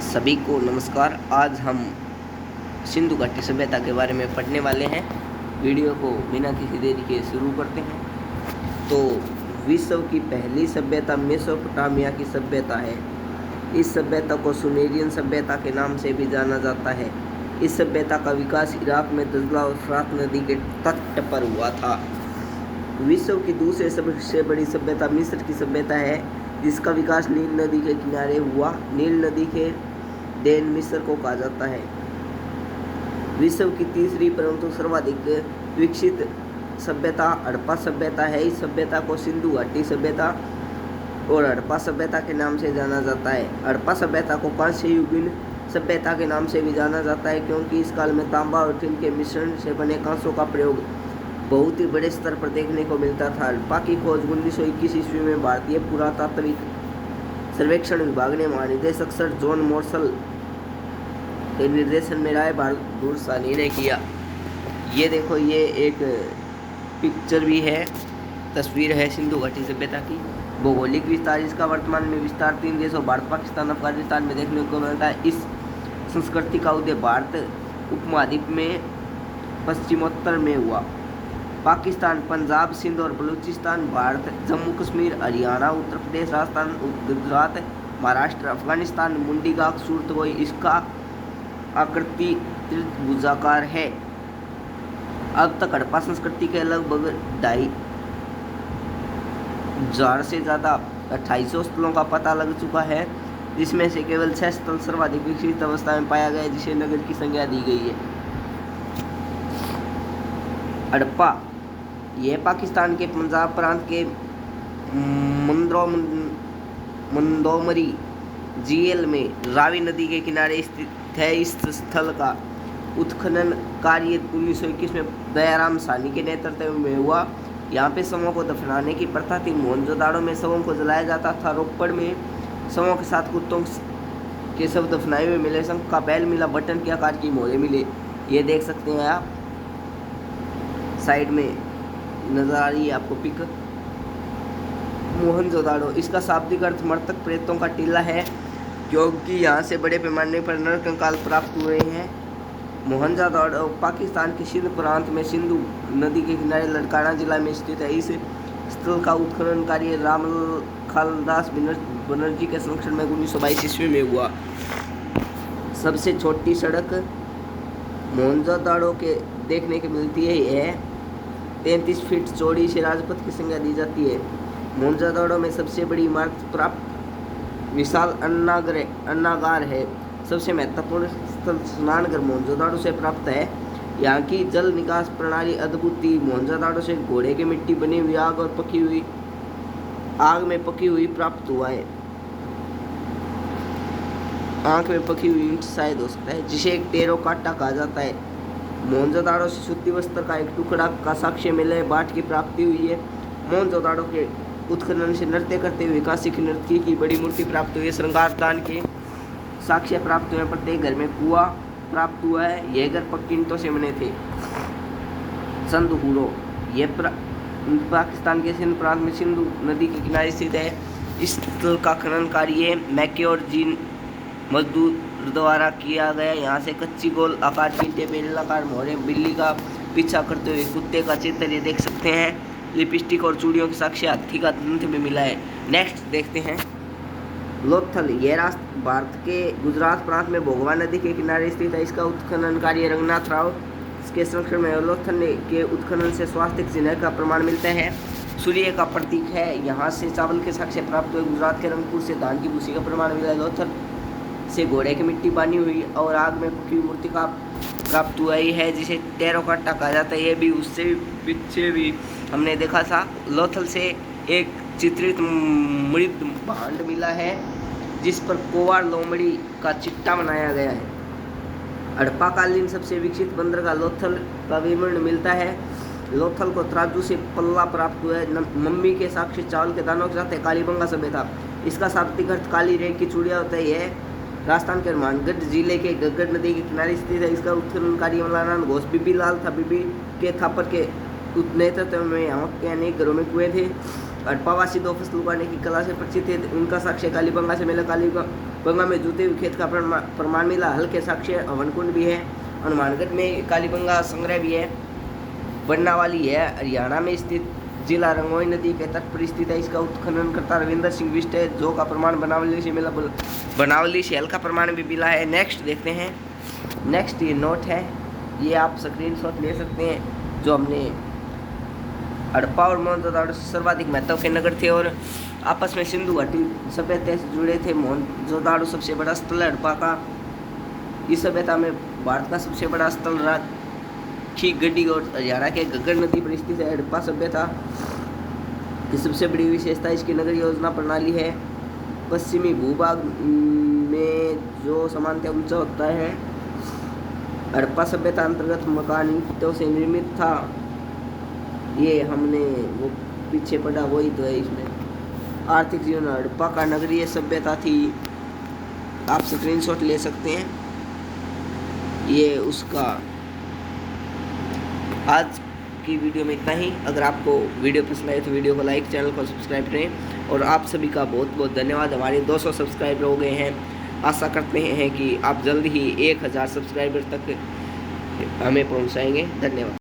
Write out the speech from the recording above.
सभी को नमस्कार। आज हम सिंधु घाटी सभ्यता के बारे में पढ़ने वाले हैं। वीडियो को बिना किसी देरी के शुरू करते हैं। तो विश्व की पहली सभ्यता मेसोपोटामिया की सभ्यता है। इस सभ्यता को सुमेरियन सभ्यता के नाम से भी जाना जाता है। इस सभ्यता का विकास इराक में दजला और फरात नदी के तट पर हुआ था। विश्व की दूसरी सबसे बड़ी सभ्यता मिस्र की सभ्यता है, जिसका विकास नील नदी के किनारे हुआ। नील नदी के देन मिस्र को कहा जाता है। विश्व की तीसरी परंतु सर्वाधिक विकसित सभ्यता हड़प्पा सभ्यता है। इस सभ्यता को सिंधु घाटी सभ्यता और हड़प्पा सभ्यता के नाम से जाना जाता है। हड़प्पा सभ्यता को कांस्य युगीन सभ्यता के नाम से भी जाना जाता है, क्योंकि इस काल में तांबा और टिन के मिश्रण से बने कांसों का प्रयोग बहुत ही बड़े स्तर पर देखने को मिलता था। हड़प्पा की खोज 1921 ईस्वी में भारतीय पुरातात्विक सर्वेक्षण विभाग ने महानिदेशक सर जॉन मोर्सल के निर्देशन में राय बहादुर साहनी ने किया। ये देखो, ये एक पिक्चर भी है, तस्वीर है सिंधु घाटी सभ्यता की। भौगोलिक विस्तार इसका वर्तमान में विस्तार 3 देशों भारत, पाकिस्तान, अफगानिस्तान में देखने को मिलता है। इस संस्कृति का उदय भारत उपमहाद्वीप में पश्चिमोत्तर में हुआ। पाकिस्तान, पंजाब, सिंध और बलूचिस्तान भारत, जम्मू कश्मीर, हरियाणा, उत्तर प्रदेश, राजस्थान, गुजरात, महाराष्ट्र, अफगानिस्तान, मुंडीगाग, सूरतगोई। इसका आकृति त्रिभुजाकार है। अब तक हड़प्पा संस्कृति के लगभग 2500 से ज़्यादा 2800 स्थलों का पता लग चुका है, जिसमें से केवल 6 स्थल सर्वाधिक विकसित अवस्था में पाया गया, जिसे नगर की संज्ञा दी गई है। हड़प्पा यह पाकिस्तान के पंजाब प्रांत के मंदोमरी झील में रावी नदी के किनारे स्थित है। इस स्थल का उत्खनन कार्य 1921 में दयाराम साहनी के नेतृत्व में हुआ। यहाँ पे शवों को दफनाने की प्रथा थी। मोहनजोदाड़ो में शवों को जलाया जाता था। रोपड़ में शवों के साथ कुत्तों के शव दफनाए हुए मिले। शंख का बैल मिला। बटन के आकार की मोहरें मिले। ये देख सकते हैं आप, साइड में नजर आ रही है आपको पिक। मोहनजोदाड़ो, इसका शाब्दिक अर्थ मृतक प्रेतों का टीला है, क्योंकि यहाँ से बड़े पैमाने पर नर कंकाल प्राप्त हुए हैं। मोहनजोदाड़ो पाकिस्तान के सिंध प्रांत में सिंधु नदी के किनारे लड़काना जिला में स्थित है। इस स्थल का उत्खनन कार्य रामखालदास बनर्जी के संरक्षण में 1922 ईस्वी में हुआ। सबसे छोटी सड़क मोहनजोदाड़ो के देखने को मिलती है। यह 33 फीट चौड़ी से राजपथ की संज्ञा दी जाती है। मोहनजोदाड़ो में सबसे बड़ी इमारत प्राप्त विशाल अन्नागार है। सबसे महत्वपूर्ण स्थल स्नानघर मोहनजोदाड़ो से प्राप्त है। यहाँ की जल निकास प्रणाली अद्भुत थी। मोहनजोदाड़ो से घोड़े की मिट्टी बनी हुई आग में पकी हुई प्राप्त हुआ है। आग में पकी हुई ईंट शायद हो सकता है, जिसे एक टेराकोटा कहा जाता है। मोहनजोदाड़ो से सूती वस्त्र का एक टुकड़ा का साक्ष्य मिले बाट की प्राप्ति हुई है। मोहनजोदाड़ो के उत्खनन से नृत्य करते हुए कांस्य की नर्तकी की बड़ी मूर्ति प्राप्त हुई है। श्रृंगार दान के साक्ष्य प्राप्त हुए। प्रत्येक घर में कुआं प्राप्त हुआ है। यह घर पक्की ईंटों से बने थे। संदूरो, यह पाकिस्तान के सिंध प्रांत में सिंधु नदी के किनारे स्थित है। इस स्थल का खनन कार्य मैके और जीन मजदूर द्वारा किया गया। यहाँ से कच्ची गोल आकार की ईंटें, बेलनाकार मोहरें, बिल्ली का पीछा करते हुए कुत्ते का चित्र ये देख सकते हैं। लिपस्टिक और चूड़ियों के साक्ष्य हाथी का दंत में मिला है। नेक्स्ट देखते हैं लोथल। यह राष्ट्र भारत के गुजरात प्रांत में भोगवा नदी के किनारे स्थित है। इसका उत्खनन कार्य रंगनाथ राव के संरक्षण में। लोथल के उत्खनन से स्वास्तिक चिन्ह का प्रमाण मिलता है। सूर्य का प्रतीक है। यहाँ से चावल के साक्ष्य प्राप्त हुए। गुजरात के रंगपुर से धान की भूसी का प्रमाण मिला है। लोथल से घोड़े की मिट्टी बनी हुई और आग में पकी हुई मूर्ति का प्राप्त हुआ ही है, जिसे टेराकोटा कहा जाता है। ये भी उससे पीछे भी हमने देखा था। लोथल से एक चित्रित मृत भांड मिला है, जिस पर कोवार लोमड़ी का चिट्टा बनाया गया है। हड़प्पा कालीन सबसे विकसित बंदरगाह लोथल का विवरण मिलता है। लोथल को तराजू से पल्ला प्राप्त हुआ है। मम्मी के साक्ष्य चावल के दानों के साथ है। कालीबंगा सभ्यता, इसका शाब्दिक अर्थ काली रेख की चूड़िया होता है। यह राजस्थान के हनुमानगढ़ जिले के गग्गर नदी के किनारे स्थित है। इसका उत्खनन कार्य मौलाना घोष बीबी लाल था। बीबी के थापर के नेतृत्व में यहाँ के अनेक घरों में कुएं थे। हड़प्पावासी 2 फसल उगाने की कला से परिचित थे। उनका साक्ष्य कालीबंगा से मिला। बंगा में जूते हुए खेत का प्रमाण मिला। हल्के साक्ष्य हवनकुंड भी है। हनुमानगढ़ में कालीबंगा संग्रह भी है। बन्नावाली है हरियाणा में स्थित जिला, रंगोई नदी के तट पर स्थित है। इसका उत्खनन करता रविंदर सिंह बिष्ट है। जो का प्रमाण बनावली से मिला, बनावली से हल्का प्रमाण भी मिला है। नेक्स्ट देखते हैं। नेक्स्ट ये नोट है, ये आप स्क्रीनशॉट ले सकते हैं। जो हमने हड़प्पा और मोहनजोदड़ो सर्वाधिक महत्व के नगर थे और आपस में सिंधु घाटी सभ्यता से जुड़े थे। मोहनजोदड़ो सबसे बड़ा स्थल है हड़प्पा का। इस सभ्यता में भारत का सबसे बड़ा स्थल खीगढ़ी और हरियाणा के घग्गर नदी पर स्थित है। हड़प्पा सभ्यता की सबसे बड़ी विशेषता इसकी नगर योजना प्रणाली है। पश्चिमी भूभाग में जो सामान्यतः ऊंचा होता है। हड़प्पा सभ्यता अंतर्गत मकान ईंटों से निर्मित था। ये हमने वो पीछे पढ़ा वही तो है इसमें। आर्थिक जीवन हड़प्पा का नगरीय सभ्यता थी। आप स्क्रीनशॉट ले सकते हैं। ये उसका आज की वीडियो में इतना ही। अगर आपको वीडियो पसंद आए तो वीडियो को लाइक, चैनल को सब्सक्राइब करें। और आप सभी का बहुत बहुत धन्यवाद। हमारे 200 सब्सक्राइबर हो गए हैं। आशा करते हैं कि आप जल्द ही 1000 सब्सक्राइबर तक हमें पहुंचाएंगे। धन्यवाद।